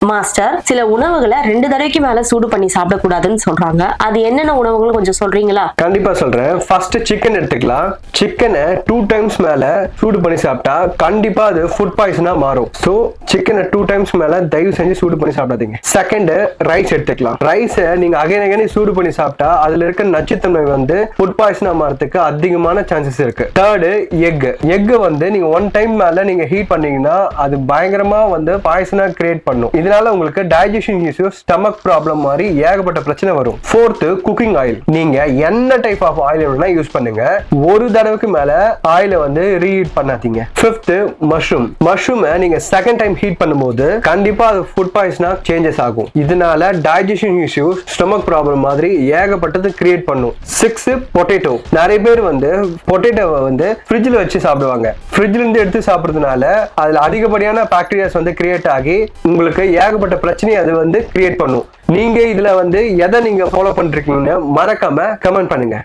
Master, சில உணவுகளை 2 தடவைக்கு மேல சூடு பண்ணி சாப்பிடக்கூடாதுன்னு சொல்றாங்க. அது என்னென்ன உணவுகள் கொஞ்சம் சொல்றீங்களா? கண்டிப்பா சொல்றேன். ஃபர்ஸ்ட் சிக்கன் எடுத்துக்கலாம். சிக்கனை 2 டைம்ஸ் மேல சூடு பண்ணி சாப்பிட்டா கண்டிப்பா அது ஃபுட் பாய்சனா மாறும். சோ சிக்கனை 2 டைம்ஸ் மேல தயவு செஞ்சு சூடு பண்ணி சாப்பிடாதீங்க. செகண்ட், ரைஸ் எடுத்துக்கலாம். ரைஸை நீங்க அகைன் சூடு பண்ணி சாப்பிட்டா அதுல இருக்க நச்சுத்தன்மை வந்து ஃபுட் பாய்சனா மாறதுக்கு அதிகமான சான்சஸ் இருக்கு. தேர்ட், எக் வந்து நீங்க 1 டைம் மேல நீங்க ஹீட் பண்ணீங்கன்னா அது பயங்கரமா வந்து பாய்சனா கிரியேட் பண்ணும். இதனால உங்களுக்கு டைஜஷன் இஷ்யூஸ், ஸ்டமக் ப்ராப்ளம் மாதிரி ஏகப்பட்ட பிரச்சனை வரும். Fourth, cooking oil. நீங்க என்ன டைப் ஆஃப் ஆயில் வேணா யூஸ் பண்ணுங்க, ஒரு தடவைக்கு மேல ஆயில வந்து ரீஹீட் பண்ணாதீங்க. ஃபிஃப்த், மஷ்ரூமை நீங்க செகண்ட் டைம் ஹீட் பண்ணும்போது கண்டிப்பா அது ஃபுட் பாய்சனா சேஞ்சஸ் ஆகும். இதனால டைஜஷன் இஷ்யூஸ், ஸ்டமக் ப்ராப்ளம் மாதிரி ஏகப்பட்டது கிரியேட் பண்ணும். Sixth, potato. நிறைய பேர் வந்து பொட்டேட்டோவை வந்து ஃப்ரிட்ஜில் வச்சு சாப்பிடுவாங்க. ஃப்ரிட்ஜ்ல இருந்து எடுத்து சாப்பிடுறதுனால அதுல அதிகப்படியான பாக்டீரியாஸ் வந்து கிரியேட் ஆகி உங்களுக்கு ஏகப்பட்ட பிரச்சனையை அது வந்து கிரியேட் பண்ணும். நீங்க இதுல வந்து எதை நீங்க ஃபாலோ பண்றீங்கன்னு மறக்காம கமெண்ட் பண்ணுங்க.